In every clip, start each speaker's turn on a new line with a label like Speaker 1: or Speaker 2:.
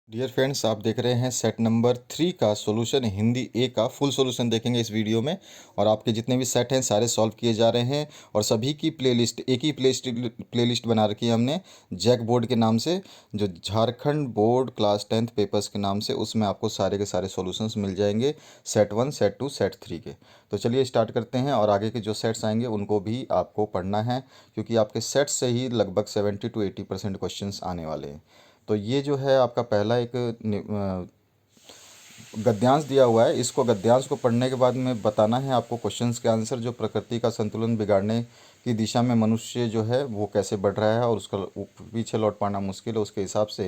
Speaker 1: Dear friends, आप देख रहे हैं सेट नंबर 3 का सॉल्यूशन हिंदी ए का फुल सॉल्यूशन देखेंगे इस वीडियो में। और आपके जितने भी सेट हैं सारे सॉल्व किए जा रहे हैं और सभी की प्लेलिस्ट एक ही प्लेलिस्ट बना रखी है हमने जैक बोर्ड के नाम से, जो Jharkhand board class 10th papers के नाम से। उसमें आपको सारे के सारे सॉल्यूशंस मिल जाएंगे, सेट 1, सेट 2, सेट 3 के। तो चलिए स्टार्ट करते हैं और आगे के जो सेट्स आएंगे उनको भी आपको पढ़ना है, क्योंकि आपके सेट से ही लगभग 70 to 80% क्वेश्चंस आने वाले हैं। तो ये जो है आपका पहला एक गद्यांश दिया हुआ है। इसको गद्यांश को पढ़ने के बाद में बताना है आपको क्वेश्चंस के आंसर, जो प्रकृति का संतुलन बिगाड़ने की दिशा में मनुष्य जो है वो कैसे बढ़ रहा है और उसका पीछे लौट पाना मुश्किल है। उसके हिसाब से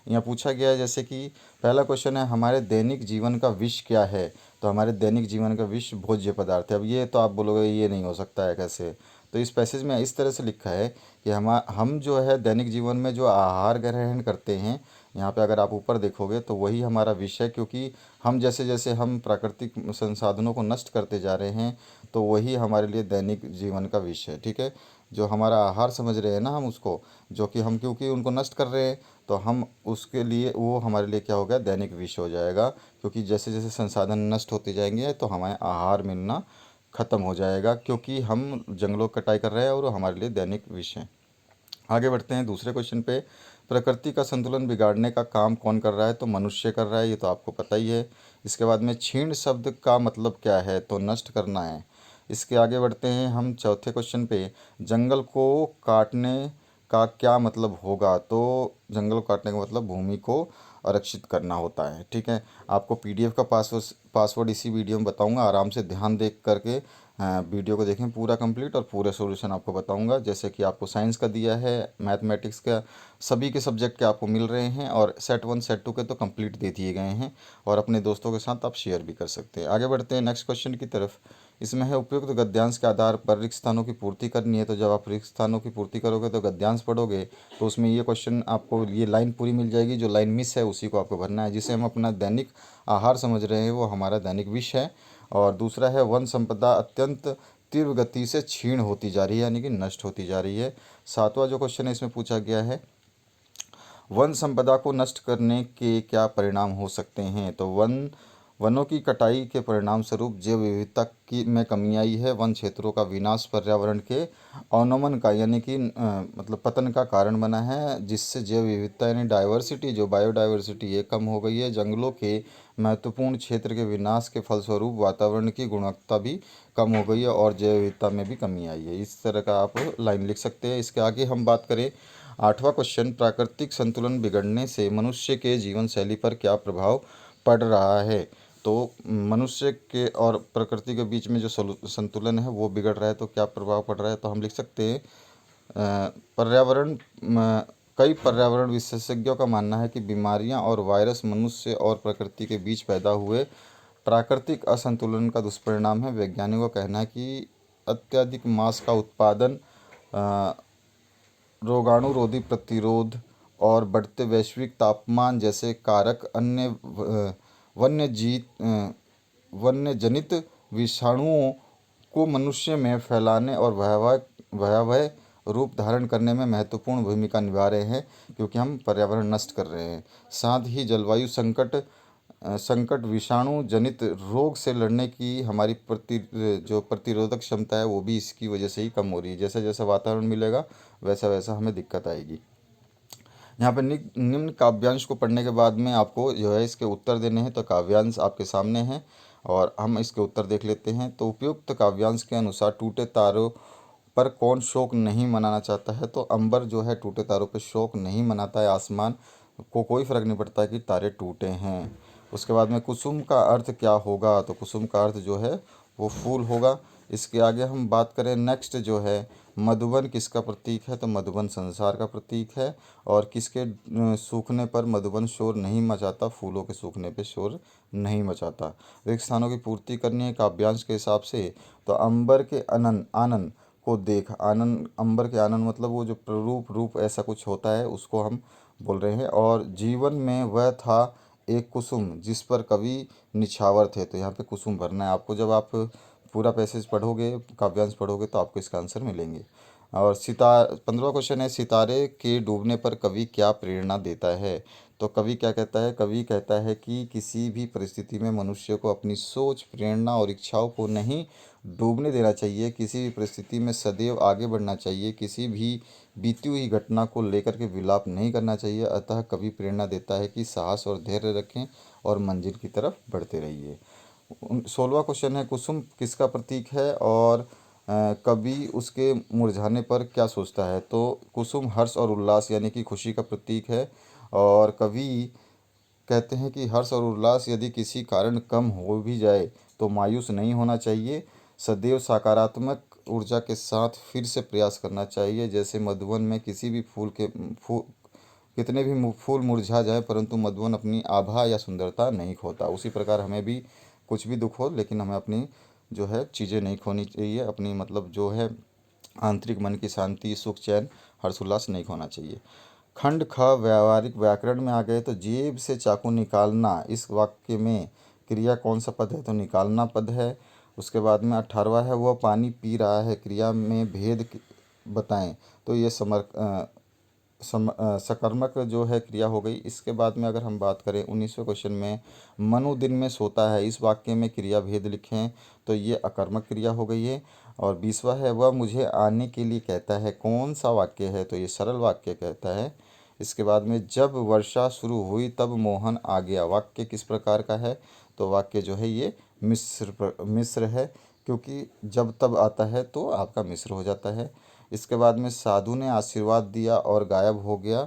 Speaker 1: यहाँ पूछा गया है, जैसे कि पहला क्वेश्चन है, हमारे दैनिक जीवन का विष क्या है। तो हमारे दैनिक जीवन का विष भोज्य पदार्थ है। अब ये तो आप बोलोगे ये नहीं हो सकता है, कैसे। तो इस पैसेज में इस तरह से लिखा है कि हम जो है दैनिक जीवन में जो आहार ग्रहण करते हैं, यहाँ पे अगर आप ऊपर देखोगे तो वही हमारा विषय, क्योंकि हम जैसे जैसे हम प्राकृतिक संसाधनों को नष्ट करते जा रहे हैं तो वही हमारे लिए दैनिक जीवन का विषय है। ठीक है, जो हमारा आहार समझ रहे हैं ना हम उसको, जो कि हम क्योंकि उनको नष्ट कर रहे हैं तो हम उसके लिए वो हमारे लिए क्या हो गया, दैनिक विषय हो जाएगा। क्योंकि जैसे जैसे संसाधन नष्ट होते जाएंगे तो हमें आहार मिलना ख़त्म हो जाएगा, क्योंकि हम जंगलों की कटाई कर रहे हैं और वो हमारे लिए दैनिक विषय। आगे बढ़ते हैं दूसरे क्वेश्चन पे। प्रकृति का संतुलन बिगाड़ने का काम कौन कर रहा है। तो मनुष्य कर रहा है, ये तो आपको पता ही है। इसके बाद में छीण शब्द का मतलब क्या है। तो नष्ट करना है। इसके आगे बढ़ते हैं हम चौथे क्वेश्चन पे। जंगल को काटने का क्या मतलब होगा। तो जंगल को काटने का मतलब भूमि को आरक्षित करना होता है। ठीक है, आपको पीडीएफ का पासवर्ड इसी वीडियो में बताऊंगा, आराम से ध्यान देख करके वीडियो को देखें पूरा कंप्लीट, और पूरे सॉल्यूशन आपको बताऊंगा। जैसे कि आपको साइंस का दिया है, मैथमेटिक्स का, सभी के सब्जेक्ट के आपको मिल रहे हैं, और सेट 1 सेट 2 के तो कंप्लीट दे दिए गए हैं, और अपने दोस्तों के साथ आप शेयर भी कर सकते हैं। आगे बढ़ते हैं नेक्स्ट क्वेश्चन की तरफ। इसमें है, उपयुक्त गद्यांश के आधार पर रिक्त स्थानों की पूर्ति करनी है। तो जब आप रिक्त स्थानों की पूर्ति करोगे तो गद्यांश पढ़ोगे तो उसमें ये क्वेश्चन आपको, ये लाइन पूरी मिल जाएगी। जो लाइन मिस है उसी को आपको भरना है। जिसे हम अपना दैनिक आहार समझ रहे हैं वो हमारा दैनिक विष है। और दूसरा है, वन संपदा अत्यंत तीव्र गति से क्षीण होती जा रही है, यानी कि नष्ट होती जा रही है। सातवां जो क्वेश्चन है इसमें पूछा गया है, वन संपदा को नष्ट करने के क्या परिणाम हो सकते हैं। तो वनों की कटाई के परिणाम स्वरूप जैव विविधता की में कमी आई है। वन क्षेत्रों का विनाश पर्यावरण के अवनमन का, यानी कि मतलब पतन का कारण बना है, जिससे जैव विविधता यानी डाइवर्सिटी, जो बायोडाइवर्सिटी ये कम हो गई है। जंगलों के महत्वपूर्ण क्षेत्र के विनाश के फलस्वरूप वातावरण की गुणवत्ता भी कम हो गई है और जैव विविधता में भी कमी आई है। इस तरह का आप लाइन लिख सकते हैं। इसके आगे हम बात करें, आठवां क्वेश्चन, प्राकृतिक संतुलन बिगड़ने से मनुष्य के जीवन शैली पर क्या प्रभाव पड़ रहा है। तो मनुष्य के और प्रकृति के बीच में जो संतुलन है वो बिगड़ रहा है, तो क्या प्रभाव पड़ रहा है। तो हम लिख सकते हैं, पर्यावरण कई पर्यावरण विशेषज्ञों का मानना है कि बीमारियां और वायरस मनुष्य और प्रकृति के बीच पैदा हुए प्राकृतिक असंतुलन का दुष्परिणाम है। वैज्ञानिकों का कहना है कि अत्यधिक मांस का उत्पादन, रोगाणुरोधी प्रतिरोध और बढ़ते वैश्विक तापमान जैसे कारक अन्य वन्य वन्य जनित विषाणुओं को मनुष्य में फैलाने और भयावह भयावह रूप धारण करने में महत्वपूर्ण भूमिका निभा रहे हैं, क्योंकि हम पर्यावरण नष्ट कर रहे हैं। साथ ही जलवायु संकट विषाणु जनित रोग से लड़ने की हमारी जो प्रतिरोधक क्षमता है वो भी इसकी वजह से ही कम हो रही है। जैसे जैसे वातावरण मिलेगा वैसा वैसा हमें दिक्कत आएगी। यहाँ पे निम्न काव्यांश को पढ़ने के बाद में आपको जो है इसके उत्तर देने हैं। तो काव्यांश आपके सामने हैं और हम इसके उत्तर देख लेते हैं। तो उपयुक्त काव्यांश के अनुसार टूटे तारों पर कौन शोक नहीं मनाना चाहता है। तो अंबर जो है टूटे तारों पर शोक नहीं मनाता है। आसमान को कोई फर्क नहीं पड़ता है कि तारे टूटे हैं। उसके बाद में कुसुम का अर्थ क्या होगा। तो कुसुम का अर्थ जो है वो फूल होगा। इसके आगे हम बात करें नेक्स्ट जो है, मधुबन किसका प्रतीक है। तो मधुबन संसार का प्रतीक है। और किसके सूखने पर मधुबन शोर नहीं मचाता। फूलों के सूखने पे शोर नहीं मचाता। रिक्त स्थानों की पूर्ति करनी है काव्यांश के हिसाब से। तो अंबर के अनन आनन को देख, आनंद, अंबर के आनंद मतलब वो जो प्ररूप रूप ऐसा कुछ होता है उसको हम बोल रहे हैं। और जीवन में वह था एक कुसुम जिस पर कवि निछावर थे। तो यहाँ पे कुसुम भरना है आपको। जब आप पूरा पैसेज पढ़ोगे, काव्यांश पढ़ोगे, तो आपको इसका आंसर मिलेंगे। और 15वां क्वेश्चन है, सितारे के डूबने पर कवि क्या प्रेरणा देता है। तो कवि क्या कहता है, कवि कहता है कि किसी भी परिस्थिति में मनुष्य को अपनी सोच, प्रेरणा और इच्छाओं को नहीं डूबने देना चाहिए। किसी भी परिस्थिति में सदैव आगे बढ़ना चाहिए। किसी भी बीती हुई घटना को लेकर के विलाप नहीं करना चाहिए। अतः कवि प्रेरणा देता है कि साहस और धैर्य रखें और मंजिल की तरफ बढ़ते रहिए। 16वां क्वेश्चन है, कुसुम किसका प्रतीक है और कवि उसके मुरझाने पर क्या सोचता है। तो कुसुम हर्ष और उल्लास यानी कि खुशी का प्रतीक है। और कवि कहते हैं कि हर्ष और उल्लास यदि किसी कारण कम हो भी जाए तो मायूस नहीं होना चाहिए। सदैव सकारात्मक ऊर्जा के साथ फिर से प्रयास करना चाहिए। जैसे मधुवन में किसी भी फूल कितने भी फूल मुरझा जाए परंतु मधुवन अपनी आभा या सुंदरता नहीं खोता। उसी प्रकार हमें भी कुछ भी दुख हो लेकिन हमें अपनी जो है चीज़ें नहीं खोनी चाहिए। अपनी मतलब जो है आंतरिक मन की शांति, सुख, चैन, हर्षोल्लास नहीं खोना चाहिए। खंड ख व्यावहारिक व्याकरण में आ गए तो जेब से चाकू निकालना, इस वाक्य में क्रिया कौन सा पद है। तो निकालना पद है। उसके बाद में 18वां है, वह पानी पी रहा है, क्रिया में भेद बताएं। तो ये सकर्मक जो है क्रिया हो गई। इसके बाद में अगर हम बात करें 19वें क्वेश्चन में, मनु दिन में सोता है, इस वाक्य में क्रिया भेद लिखें। तो ये अकर्मक क्रिया हो गई है। और 20वां है, वह मुझे आने के लिए कहता है, कौन सा वाक्य है। तो ये सरल वाक्य कहता है। इसके बाद में जब वर्षा शुरू हुई तब मोहन आ गया, वाक्य किस प्रकार का है। तो वाक्य जो है ये मिश्र है, क्योंकि जब तब आता है तो आपका मिश्र हो जाता है। इसके बाद में साधु ने आशीर्वाद दिया और गायब हो गया,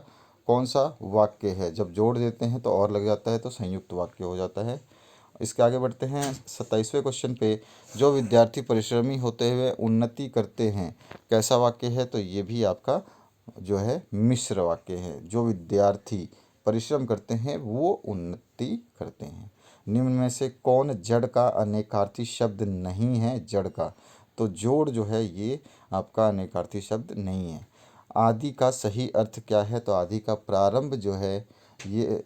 Speaker 1: कौन सा वाक्य है। जब जोड़ देते हैं तो और लग जाता है तो संयुक्त वाक्य हो जाता है। इसके आगे बढ़ते हैं 27वें क्वेश्चन पे, जो विद्यार्थी परिश्रमी होते हुए उन्नति करते हैं, कैसा वाक्य है। तो ये भी आपका जो है मिश्र वाक्य है। जो विद्यार्थी परिश्रम करते हैं वो उन्नति करते हैं। निम्न में से कौन जड़ का अनेकार्थी शब्द नहीं है। जड़ का तो जोड़ जो है ये आपका अनेकार्थी शब्द नहीं है। आदि का सही अर्थ क्या है। तो आदि का प्रारंभ जो है ये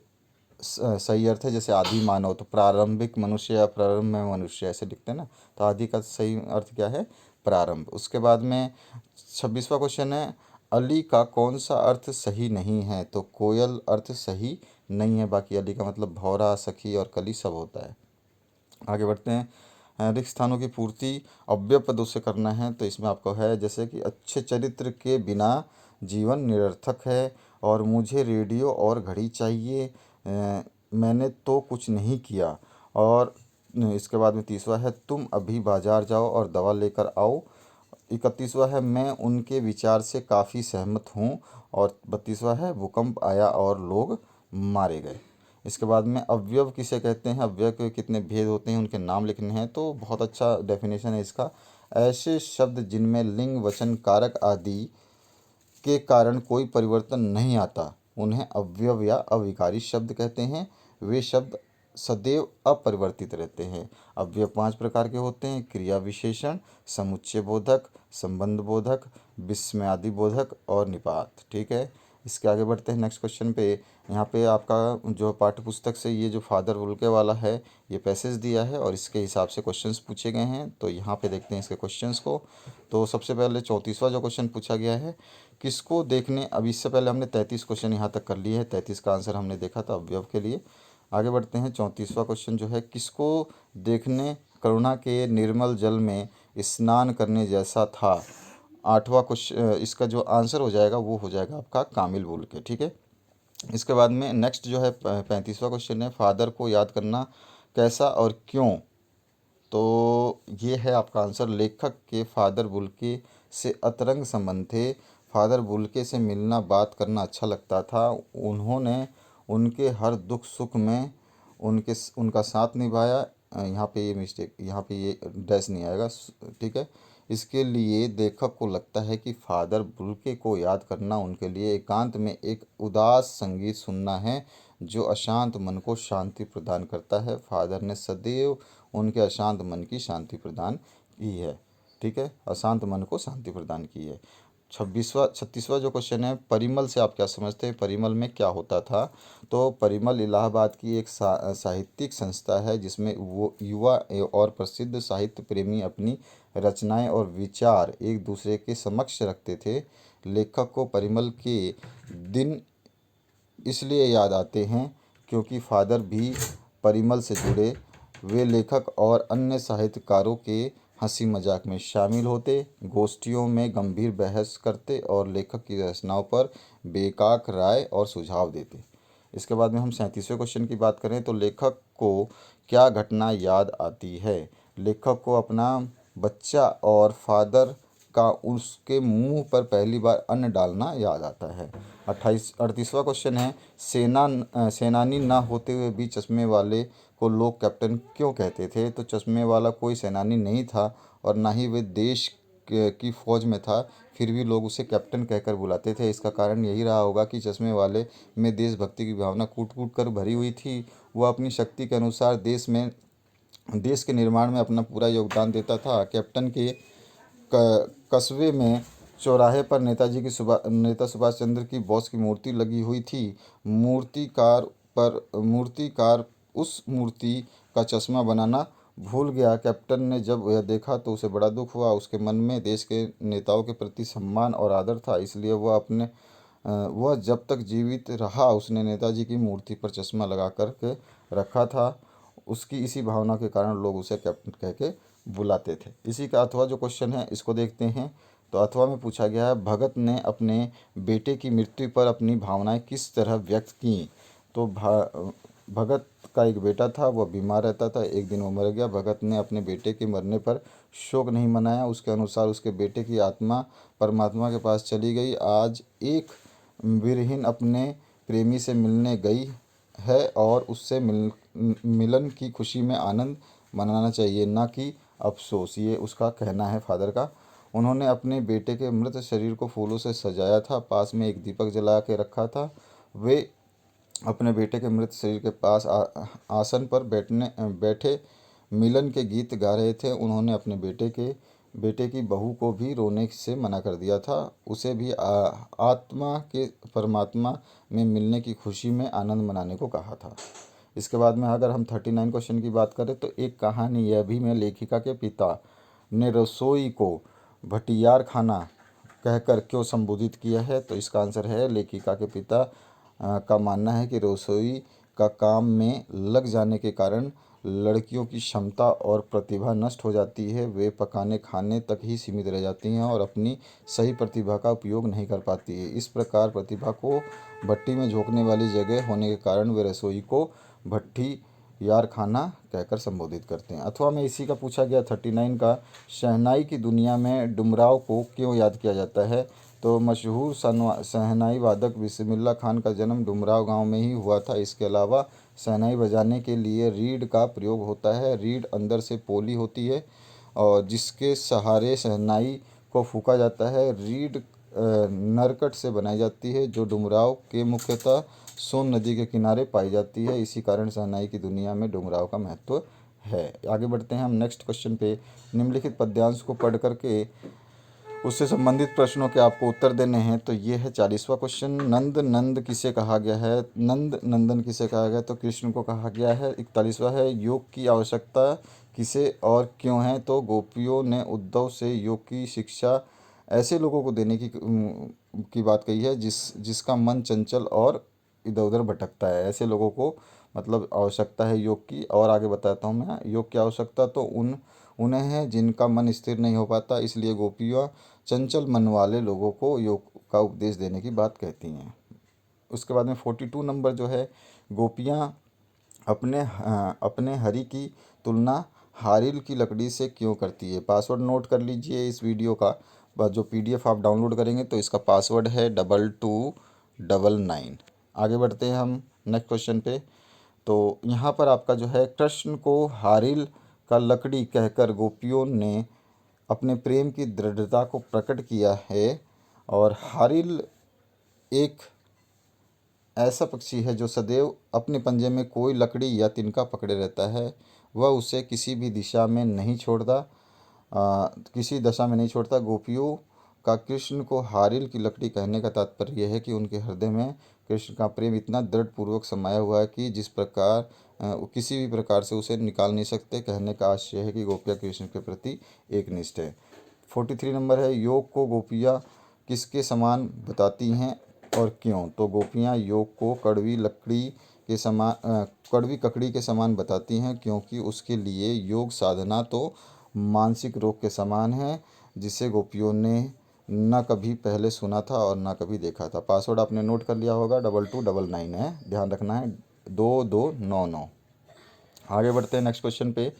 Speaker 1: सही अर्थ है। जैसे आदि मानव तो प्रारंभिक मनुष्य या प्रारंभ में मनुष्य ऐसे लिखते हैं ना। तो आदि का सही अर्थ क्या है, प्रारंभ। उसके बाद में 26वां क्वेश्चन है, अली का कौन सा अर्थ सही नहीं है। तो कोयल अर्थ सही नहीं है। बाकी अली का मतलब भौरा, सखी और कली सब होता है। आगे बढ़ते हैं, रिक्त स्थानों की पूर्ति अव्यय पदों से करना है। तो इसमें आपको है जैसे कि अच्छे चरित्र के बिना जीवन निरर्थक है, और मुझे रेडियो और घड़ी चाहिए, मैंने तो कुछ नहीं किया। और इसके बाद में 30वां है, तुम अभी बाजार जाओ और दवा लेकर आओ। 31वां है, मैं उनके विचार से काफ़ी सहमत हूँ। और 32वां है, भूकंप आया और लोग मारे गए। इसके बाद में अवयव किसे कहते हैं, अवयव के कितने भेद होते हैं, उनके नाम लिखने हैं। तो बहुत अच्छा डेफिनेशन है इसका। ऐसे शब्द जिनमें लिंग, वचन, कारक आदि के कारण कोई परिवर्तन नहीं आता उन्हें अवयव या अविकारी शब्द कहते हैं। वे शब्द सदैव अपरिवर्तित रहते हैं। अवयव 5 प्रकार के होते हैं, क्रिया विशेषण, समुच्चय बोधक, संबंध बोधक, विस्मयादि बोधक और निपात। ठीक है। इसके आगे बढ़ते हैं नेक्स्ट क्वेश्चन पे। यहाँ पे आपका जो पाठ्य पुस्तक से ये जो फादर वुल्के वाला है ये पैसेज दिया है और इसके हिसाब से क्वेश्चंस पूछे गए हैं। तो यहाँ पे देखते हैं इसके क्वेश्चंस को। तो सबसे पहले 34वां जो क्वेश्चन पूछा गया है, किसको देखने। अब इससे पहले हमने 33 क्वेश्चन यहाँ तक कर लिए हैं। 33 का आंसर हमने देखा था अवयव के लिए। आगे बढ़ते हैं 34वां क्वेश्चन जो है, किसको देखने करुणा के निर्मल जल में स्नान करने जैसा था। 8वां क्वेश्चन, इसका जो आंसर हो जाएगा वो हो जाएगा आपका कामिल बोल के। ठीक है। इसके बाद में नेक्स्ट जो है 35वां क्वेश्चन है, फादर को याद करना कैसा और क्यों। तो ये है आपका आंसर, लेखक के फादर बुल्के से अतरंग संबंध थे। फादर बुल्के से मिलना, बात करना अच्छा लगता था। उन्होंने उनके हर दुख सुख में उनका साथ निभाया। यहाँ पे ये मिस्टेक, यहाँ पे ये डैश नहीं आएगा। ठीक है। इसके लिए लेखक को लगता है कि फादर बुल्के को याद करना उनके लिए एकांत में एक उदास संगीत सुनना है जो अशांत मन को शांति प्रदान करता है। फादर ने सदैव उनके अशांत मन की शांति प्रदान की है। ठीक है, अशांत मन को शांति प्रदान की है। 36वां जो क्वेश्चन है, परिमल से आप क्या समझते हैं, परिमल में क्या होता था। तो परिमल इलाहाबाद की एक साहित्यिक संस्था है जिसमें वो युवा और प्रसिद्ध साहित्य प्रेमी अपनी रचनाएं और विचार एक दूसरे के समक्ष रखते थे। लेखक को परिमल के दिन इसलिए याद आते हैं क्योंकि फादर भी परिमल से जुड़े। वे लेखक और अन्य साहित्यकारों के हंसी मजाक में शामिल होते, गोष्ठियों में गंभीर बहस करते और लेखक की रचनाओं पर बेबाक राय और सुझाव देते। इसके बाद में हम 37वें क्वेश्चन की बात करें तो लेखक को क्या घटना याद आती है। लेखक को अपना बच्चा और फादर का उसके मुंह पर पहली बार अन्न डालना याद आता है। 38वां क्वेश्चन है, सेनानी ना होते हुए भी चश्मे वाले को लोग कैप्टन क्यों कहते थे। तो चश्मे वाला कोई सेनानी नहीं था और ना ही वे देश की फौज में था, फिर भी लोग उसे कैप्टन कहकर बुलाते थे। इसका कारण यही रहा होगा कि चश्मे वाले में देशभक्ति की भावना कूट कूट कर भरी हुई थी। वह अपनी शक्ति के अनुसार देश के निर्माण में अपना पूरा योगदान देता था। कैप्टन के कस्बे में चौराहे पर नेता सुभाष चंद्र की बॉस की मूर्ति लगी हुई थी। मूर्तिकार उस मूर्ति का चश्मा बनाना भूल गया। कैप्टन ने जब यह देखा तो उसे बड़ा दुख हुआ। उसके मन में देश के नेताओं के प्रति सम्मान और आदर था, इसलिए वह जब तक जीवित रहा उसने नेताजी की मूर्ति पर चश्मा लगा कर के रखा था। उसकी इसी भावना के कारण लोग उसे कैप्टन कह के बुलाते थे। इसी का अथवा जो क्वेश्चन है इसको देखते हैं। तो अथवा में पूछा गया है, भगत ने अपने बेटे की मृत्यु पर अपनी भावनाएं किस तरह व्यक्त की। तो भगत का एक बेटा था, वह बीमार रहता था, एक दिन वो मर गया। भगत ने अपने बेटे के मरने पर शोक नहीं मनाया। उसके अनुसार उसके बेटे की आत्मा परमात्मा के पास चली गई। आज एक विरहीन अपने प्रेमी से मिलने गई है और उससे मिलन की खुशी में आनंद मनाना चाहिए, ना कि अफसोस। ये उसका कहना है फादर का। उन्होंने अपने बेटे के मृत शरीर को फूलों से सजाया था, पास में एक दीपक जला के रखा था। वे अपने बेटे के मृत शरीर के पास आसन पर बैठे मिलन के गीत गा रहे थे। उन्होंने अपने बेटे की बहू को भी रोने से मना कर दिया था। उसे भी आत्मा के परमात्मा में मिलने की खुशी में आनंद मनाने को कहा था। इसके बाद में अगर हम 39 क्वेश्चन की बात करें तो एक कहानी यह भी में लेखिका के पिता ने रसोई को भटियार खाना कहकर क्यों संबोधित किया है। तो इसका आंसर है, लेखिका के पिता का मानना है कि रसोई का काम में लग जाने के कारण लड़कियों की क्षमता और प्रतिभा नष्ट हो जाती है। वे पकाने खाने तक ही सीमित रह जाती हैं और अपनी सही प्रतिभा का उपयोग नहीं कर पाती है। इस प्रकार प्रतिभा को भट्टी में झोंकने वाली जगह होने के कारण वे रसोई को भट्टी यार खाना कहकर संबोधित करते हैं। अथवा में इसी का पूछा गया 39 का, शहनाई की दुनिया में डुमराव को क्यों याद किया जाता है। तो मशहूर शहनाई वादक बिस्मिल्लाह खान का जन्म डुमराव गांव में ही हुआ था। इसके अलावा शहनाई बजाने के लिए रीड का प्रयोग होता है। रीड अंदर से पोली होती है और जिसके सहारे शहनाई को फूंका जाता है। रीड नरकट से बनाई जाती है जो डुमराव के मुख्यतः सोन नदी के किनारे पाई जाती है। इसी कारण शहनाई की दुनिया में डुमराव का महत्व है। आगे बढ़ते हैं हम नेक्स्ट क्वेश्चन पे। निम्नलिखित पद्यांश को पढ़ करके उससे संबंधित प्रश्नों के आपको उत्तर देने हैं। तो ये है 40वां क्वेश्चन, नंद नंद किसे कहा गया है। नंद नंदन किसे कहा गया, तो कृष्ण को कहा गया है। 41वां है, योग की आवश्यकता किसे और क्यों है। तो गोपियों ने उद्धव से योग की शिक्षा ऐसे लोगों को देने की बात कही है जिसका मन चंचल और इधर उधर भटकता है। ऐसे लोगों को मतलब आवश्यकता है योग की। और आगे बताता हूँ मैं, योग की आवश्यकता तो उन्हें है जिनका मन स्थिर नहीं हो पाता, इसलिए गोपियाँ चंचल मन वाले लोगों को योग का उपदेश देने की बात कहती हैं। उसके बाद में 42 नंबर जो है, गोपियाँ अपने हरि की तुलना हारिल की लकड़ी से क्यों करती है। पासवर्ड नोट कर लीजिए इस वीडियो का। जो PDF आप डाउनलोड करेंगे तो इसका पासवर्ड है 2299। आगे बढ़ते हैं हम नेक्स्ट क्वेश्चन पे। तो यहाँ पर आपका जो है, कृष्ण को हारिल का लकड़ी कहकर गोपियों ने अपने प्रेम की दृढ़ता को प्रकट किया है। और हारिल एक ऐसा पक्षी है जो सदैव अपने पंजे में कोई लकड़ी या तिनका पकड़े रहता है। वह उसे किसी दशा में नहीं छोड़ता। गोपियों का कृष्ण को हारिल की लकड़ी कहने का तात्पर्य यह है कि उनके हृदय में कृष्ण का प्रेम इतना दृढ़ पूर्वक समाया हुआ है कि जिस प्रकार वो किसी भी प्रकार से उसे निकाल नहीं सकते। कहने का आशय है कि गोपियाँ कृष्ण के प्रति एकनिष्ठ है। 43 नंबर है, योग को गोपियाँ किसके समान बताती हैं और क्यों? तो गोपियाँ योग को कड़वी ककड़ी के समान बताती हैं, क्योंकि उसके लिए योग साधना तो मानसिक रोग के समान है, जिसे गोपियों ने न कभी पहले सुना था और न कभी देखा था। पासवर्ड आपने नोट कर लिया होगा, 2299 है, ध्यान रखना है, 2299। आगे बढ़ते हैं नेक्स्ट क्वेश्चन पे।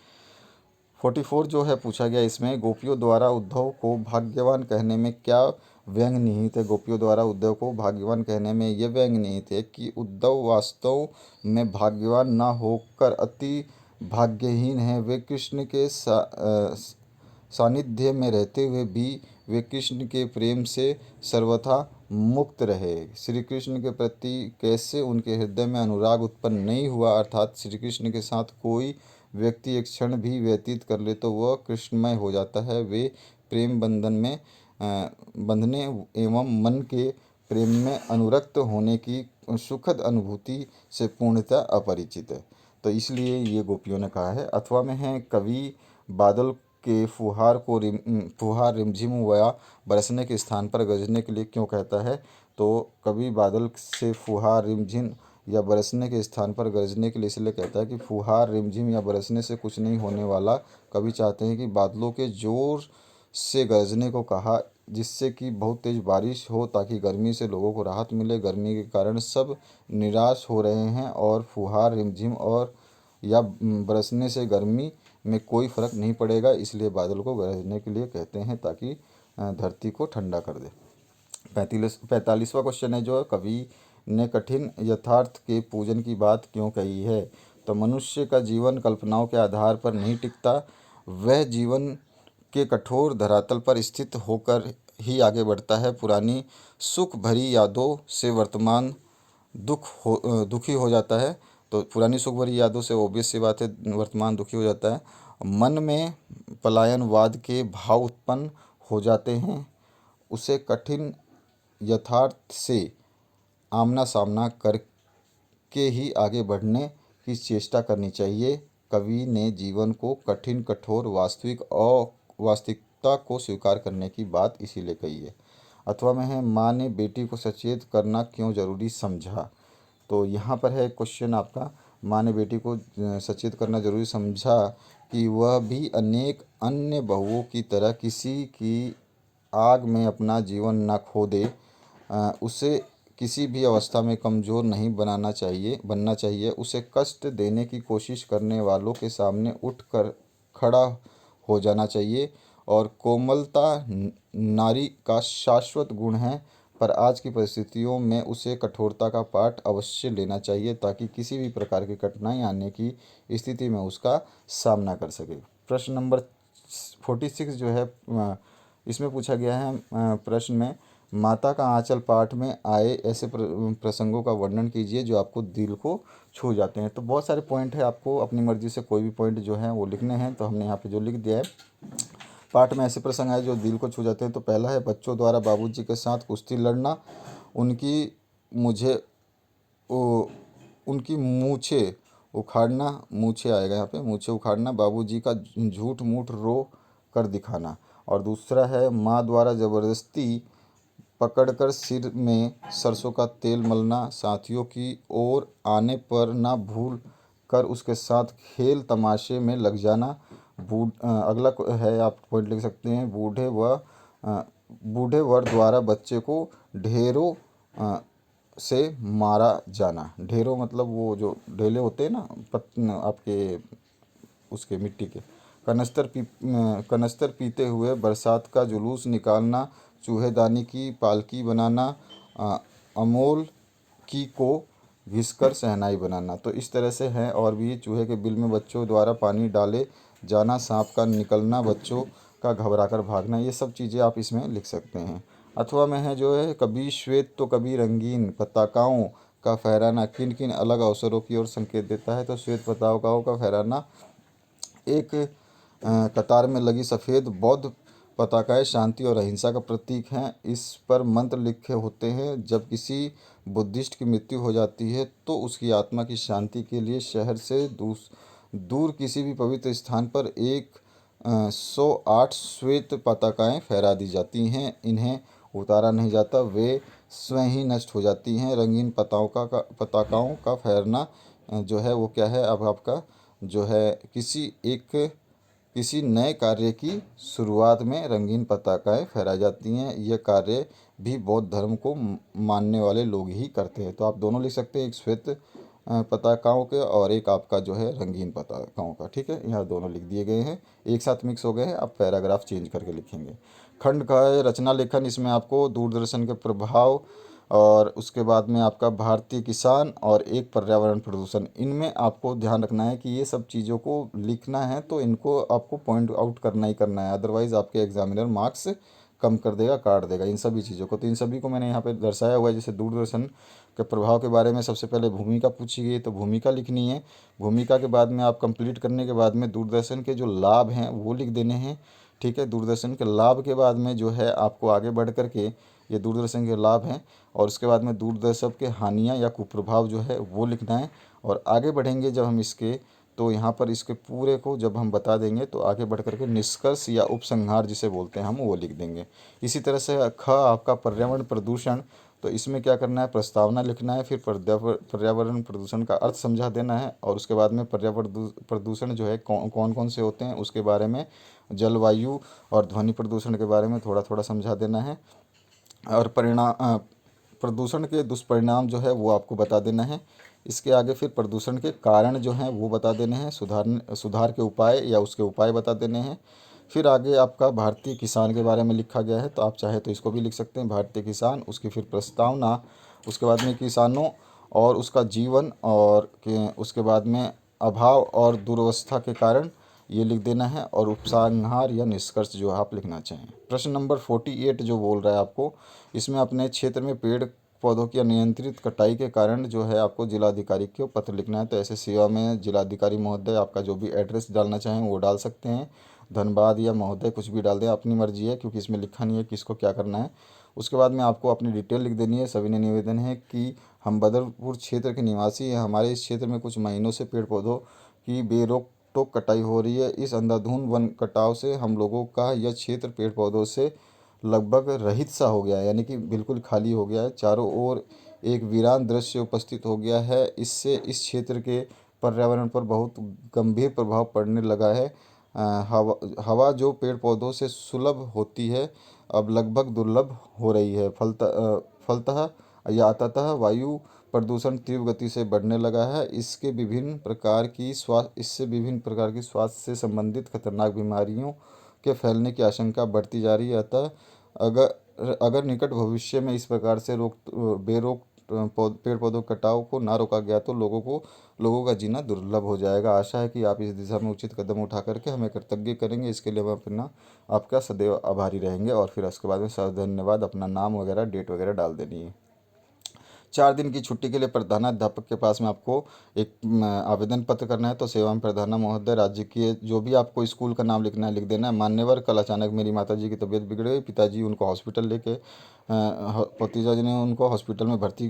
Speaker 1: 44 जो है पूछा गया, इसमें गोपियों द्वारा उद्धव को भाग्यवान कहने में क्या व्यंग निहित है? गोपियों द्वारा उद्धव को भाग्यवान कहने में यह व्यंग निहित है कि उद्धव वास्तव में भाग्यवान न होकर अति भाग्यहीन है। वे कृष्ण के सानिध्य में रहते हुए भी वे कृष्ण के प्रेम से सर्वथा मुक्त रहे। श्री कृष्ण के प्रति कैसे उनके हृदय में अनुराग उत्पन्न नहीं हुआ, अर्थात श्री कृष्ण के साथ कोई व्यक्ति एक क्षण भी व्यतीत कर ले तो वह कृष्णमय हो जाता है। वे प्रेम बंधन में बंधने एवं मन के प्रेम में अनुरक्त होने की सुखद अनुभूति से पूर्णतः अपरिचित है। तो इसलिए ये गोपियों ने कहा है। अथवा में है, कवि बादल के फुहार रिमझिम या बरसने के स्थान पर गरजने के लिए क्यों कहता है? तो कवि बादल से फुहार रिमझिम या बरसने के स्थान पर गरजने के लिए इसलिए कहता है कि फुहार रिमझिम या बरसने से कुछ नहीं होने वाला। कवि चाहते हैं कि बादलों के जोर से गरजने को कहा, जिससे कि बहुत तेज बारिश हो, ताकि गर्मी से लोगों को राहत मिले। गर्मी के कारण सब निराश हो रहे हैं और फुहार रिमझिम और या बरसने से गर्मी में कोई फर्क नहीं पड़ेगा, इसलिए बादल को गरजने के लिए कहते हैं, ताकि धरती को ठंडा कर दे। 45वां क्वेश्चन है जो, कवि ने कठिन यथार्थ के पूजन की बात क्यों कही है? तो मनुष्य का जीवन कल्पनाओं के आधार पर नहीं टिकता, वह जीवन के कठोर धरातल पर स्थित होकर ही आगे बढ़ता है। पुरानी सुख भरी यादों से वर्तमान दुखी हो जाता है। तो पुरानी सुख भरी यादों से ऑब्वियस सी बात है वर्तमान दुखी हो जाता है। मन में पलायनवाद के भाव उत्पन्न हो जाते हैं। उसे कठिन यथार्थ से आमना सामना करके ही आगे बढ़ने की चेष्टा करनी चाहिए। कवि ने जीवन को कठिन, कठोर, वास्तविक और वास्तविकता को स्वीकार करने की बात इसीलिए कही है। अथवा में है, माँ ने बेटी को सचेत करना क्यों जरूरी समझा? तो यहाँ पर है क्वेश्चन आपका, माँ ने बेटी को सचेत करना जरूरी समझा कि वह भी अनेक अन्य बहुओं की तरह किसी की आग में अपना जीवन न खो दे। उसे किसी भी अवस्था में कमज़ोर नहीं बनना चाहिए। उसे कष्ट देने की कोशिश करने वालों के सामने उठ कर खड़ा हो जाना चाहिए। और कोमलता नारी का शाश्वत गुण है, पर आज की परिस्थितियों में उसे कठोरता का पाठ अवश्य लेना चाहिए, ताकि किसी भी प्रकार की कठिनाई आने की स्थिति में उसका सामना कर सके। प्रश्न नंबर 46 जो है, इसमें पूछा गया है प्रश्न में, माता का आंचल पाठ में आए ऐसे प्रसंगों का वर्णन कीजिए जो आपको दिल को छू जाते हैं। तो बहुत सारे पॉइंट है, आपको अपनी मर्जी से कोई भी पॉइंट जो है वो लिखने हैं। तो हमने यहाँ पे जो लिख दिया है, पाठ में ऐसे प्रसंग आए जो दिल को छू जाते हैं। तो पहला है, बच्चों द्वारा बाबूजी के साथ कुश्ती लड़ना, उनकी मुझे ओ, उनकी मूछें उखाड़ना, मूछें आएगा यहाँ पे, मूछें उखाड़ना, बाबूजी का झूठ मूठ रो कर दिखाना। और दूसरा है, माँ द्वारा ज़बरदस्ती पकड़कर सिर में सरसों का तेल मलना, साथियों की ओर आने पर ना भूल कर उसके साथ खेल तमाशे में लग जाना। अगला है, आप पॉइंट लिख सकते हैं, बूढ़े वर द्वारा बच्चे को ढेरों से मारा जाना। ढेरों मतलब वो जो ढेले होते हैं ना, आपके उसके मिट्टी के। कनस्तर पीते हुए बरसात का जुलूस निकालना, चूहेदानी की पालकी बनाना, अमोल की को घिसकर शहनाई बनाना। तो इस तरह से है। और भी, चूहे के बिल में बच्चों द्वारा पानी डाले जाना, सांप का निकलना, बच्चों का घबराकर भागना, ये सब चीज़ें आप इसमें लिख सकते हैं। अथवा में है जो है, कभी श्वेत तो कभी रंगीन पताकाओं का फहराना किन किन अलग अवसरों की ओर संकेत देता है? तो श्वेत पताकाओं का फहराना एक कतार में लगी सफ़ेद बौद्ध पताकाएं शांति और अहिंसा का प्रतीक हैं। इस पर मंत्र लिखे होते हैं। जब किसी बुद्धिस्ट की मृत्यु हो जाती है तो उसकी आत्मा की शांति के लिए शहर से दूर किसी भी पवित्र स्थान पर 108 श्वेत पताकाएं फहरा दी जाती हैं। इन्हें उतारा नहीं जाता, वे स्वयं ही नष्ट हो जाती हैं। रंगीन पताकाओं का फहरना जो है वो क्या है, अब आपका जो है किसी नए कार्य की शुरुआत में रंगीन पताकाएं फहराई जाती हैं। यह कार्य भी बौद्ध धर्म को मानने वाले लोग ही करते हैं। तो आप दोनों लिख सकते हैं, एक श्वेत पताकाओं के और एक आपका जो है रंगीन पताकाओं का। ठीक है, यहाँ दोनों लिख दिए गए हैं, एक साथ मिक्स हो गए हैं। आप पैराग्राफ चेंज करके लिखेंगे। खंड का है रचना लेखन। इसमें आपको दूरदर्शन के प्रभाव और उसके बाद में आपका भारतीय किसान और एक पर्यावरण प्रदूषण, इनमें आपको ध्यान रखना है कि ये सब चीज़ों को लिखना है तो इनको आपको पॉइंट आउट करना ही करना है, अदरवाइज़ आपके एग्जामिनर मार्क्स कम कर देगा, काट देगा इन सभी चीज़ों को। तो इन सभी को मैंने यहाँ पे दर्शाया हुआ है। जैसे दूरदर्शन के प्रभाव के बारे में सबसे पहले भूमिका पूछी गई, तो भूमिका लिखनी है। भूमिका के बाद में आप कंप्लीट करने के बाद में दूरदर्शन के जो लाभ हैं वो लिख देने हैं। ठीक है, दूरदर्शन के लाभ के बाद में जो है आपको आगे बढ़ करके ये दूरदर्शन के लाभ हैं और उसके बाद में दूरदर्शन के हानियाँ या कुप्रभाव जो है वो लिखना है। और आगे बढ़ेंगे जब हम इसके, तो यहाँ पर इसके पूरे को जब हम बता देंगे तो आगे बढ़ करके निष्कर्ष या उपसंहार जिसे बोलते हैं हम वो लिख देंगे। इसी तरह से ख आपका पर्यावरण प्रदूषण, तो इसमें क्या करना है, प्रस्तावना लिखना है, फिर पर्यावरण प्रदूषण का अर्थ समझा देना है और उसके बाद में पर्यावरण प्रदूषण जो है कौन कौन से होते हैं उसके बारे में, जलवायु और ध्वनि प्रदूषण के बारे में थोड़ा थोड़ा समझा देना है। और प्रदूषण के दुष्परिणाम जो है वो आपको बता देना है। इसके आगे फिर प्रदूषण के कारण जो हैं वो बता देने हैं, सुधार के उपाय या उसके उपाय बता देने हैं। फिर आगे आपका भारतीय किसान के बारे में लिखा गया है, तो आप चाहे तो इसको भी लिख सकते हैं, भारतीय किसान, उसकी फिर प्रस्तावना, उसके बाद में किसानों और उसका जीवन, और उसके बाद में अभाव और दुर्वस्था के कारण ये लिख देना है, और उपसंहार या निष्कर्ष जो आप लिखना चाहें। प्रश्न नंबर 48 जो बोल रहा है आपको, इसमें अपने क्षेत्र में पेड़ पौधों की अनियंत्रित कटाई के कारण जो है आपको जिलाधिकारी को पत्र लिखना है। तो ऐसे सेवा में जिलाधिकारी महोदय, आपका जो भी एड्रेस डालना चाहें वो डाल सकते हैं, धनबाद या महोदय कुछ भी डाल दें, अपनी मर्जी है, क्योंकि इसमें लिखा नहीं है किसको क्या करना है। उसके बाद में आपको अपनी डिटेल लिख देनी है। सभी ने निवेदन है कि हम बदरपुर क्षेत्र के निवासी हैं, हमारे इस क्षेत्र में कुछ महीनों से पेड़ पौधों की बेरोक टोक कटाई हो रही है। इस अंधाधुंध वन कटाव से हम लोगों का यह क्षेत्र पेड़ पौधों से लगभग रहित सा हो गया है, यानी कि बिल्कुल खाली हो गया है। चारों ओर एक वीरान दृश्य उपस्थित हो गया है। इससे इस क्षेत्र के पर्यावरण पर बहुत गंभीर प्रभाव पड़ने लगा है। हवा जो पेड़ पौधों से सुलभ होती है अब लगभग दुर्लभ हो रही है। फलतः या अतः वायु प्रदूषण तीव्र गति से बढ़ने लगा है। इससे विभिन्न प्रकार की स्वास्थ्य से संबंधित खतरनाक बीमारियों के फैलने की आशंका बढ़ती जा रही है। अतः अगर अगर निकट भविष्य में इस प्रकार से पेड़ पौधों कटाव को ना रोका गया तो लोगों का जीना दुर्लभ हो जाएगा। आशा है कि आप इस दिशा में उचित कदम उठा करके हमें कृतज्ञ करेंगे। इसके लिए हम अपना आपका सदैव आभारी रहेंगे। और फिर उसके बाद में धन्यवाद, अपना नाम वगैरह डेट वगैरह डाल देनी है। 4 दिन की छुट्टी के लिए प्रधानाध्यापक के पास में आपको एक आवेदन पत्र करना है। तो सेवा में प्रधाना महोदय, राज्य के जो भी आपको स्कूल का नाम लिखना है लिख देना है। मान्यवर, कल अचानक मेरी माताजी की तबीयत बिगड़ गई, पिताजी उनको हॉस्पिटल लेके भतीजा जी ने उनको हॉस्पिटल में भर्ती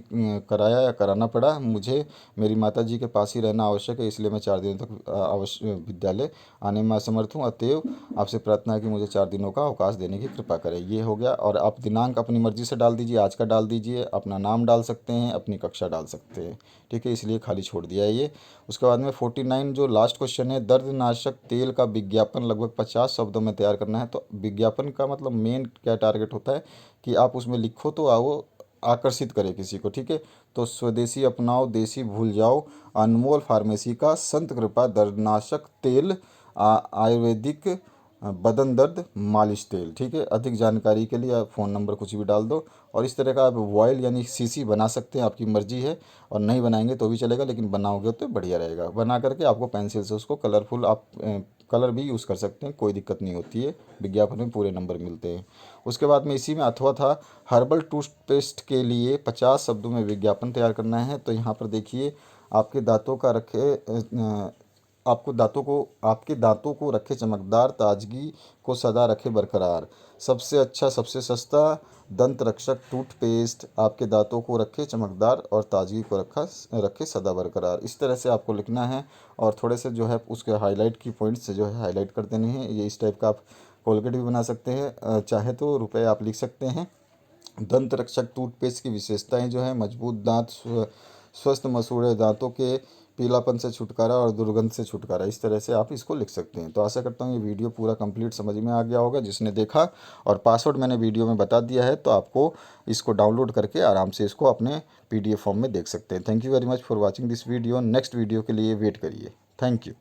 Speaker 1: कराया या कराना पड़ा। मुझे मेरी माताजी के पास ही रहना आवश्यक है, इसलिए मैं 4 दिनों तक विद्यालय आने में असमर्थ हूँ। अतएव आपसे प्रार्थना है कि मुझे 4 दिनों का अवकाश देने की कृपा करें। ये हो गया। और आप दिनांक अपनी मर्जी से डाल दीजिए, आज का डाल दीजिए, अपना नाम डाल सकते हैं, अपनी कक्षा डाल सकते हैं। ठीक है, इसलिए खाली छोड़ दिया है ये। उसके बाद में 49 जो लास्ट क्वेश्चन है, दर्दनाशक तेल का विज्ञापन लगभग 50 शब्दों में तैयार करना है। तो विज्ञापन का मतलब मेन क्या टारगेट होता है कि आप उसमें लिखो तो वो आकर्षित करे किसी को। ठीक है, तो स्वदेशी अपनाओ, देसी भूल जाओ, अनमोल फार्मेसी का संत कृपा दर्दनाशक तेल, आयुर्वेदिक बदन दर्द मालिश तेल। ठीक है, अधिक जानकारी के लिए आप फ़ोन नंबर कुछ भी डाल दो। और इस तरह का आप वॉयल यानी सीसी बना सकते हैं, आपकी मर्जी है। और नहीं बनाएंगे तो भी चलेगा, लेकिन बनाओगे तो बढ़िया रहेगा। बना करके आपको पेंसिल से उसको कलरफुल आप कलर भी यूज़ कर सकते हैं, कोई दिक्कत नहीं होती है। विज्ञापन में पूरे नंबर मिलते हैं। उसके बाद में इसी में अथवा था, हर्बल टूथपेस्ट के लिए 50 शब्दों में विज्ञापन तैयार करना है। तो यहाँ पर देखिए, आपके दांतों का रखे आपके दांतों को रखे चमकदार, ताजगी को सदा रखे बरकरार। सबसे अच्छा, सबसे सस्ता दंत रक्षक टूथपेस्ट आपके दांतों को रखे चमकदार और ताजगी को रखे सदा बरकरार। इस तरह से आपको लिखना है और थोड़े से जो है उसके हाईलाइट की पॉइंट्स से जो है हाईलाइट कर देने हैं। ये इस टाइप का आप कोलगेट भी बना सकते हैं। चाहे तो रुपए आप लिख सकते हैं। दंत रक्षक टूथपेस्ट की विशेषताएं जो है मजबूत दांत, स्वस्थ मसूड़े दांतों के, पीलापन से छुटकारा और दुर्गंध से छुटकारा। इस तरह से आप इसको लिख सकते हैं। तो आशा करता हूँ ये वीडियो पूरा कंप्लीट समझ में आ गया होगा जिसने देखा, और पासवर्ड मैंने वीडियो में बता दिया है, तो आपको इसको डाउनलोड करके आराम से इसको अपने PDF फॉर्म में देख सकते हैं। Thank you very much for watching this video. Next video के लिए वेट करिए। Thank you.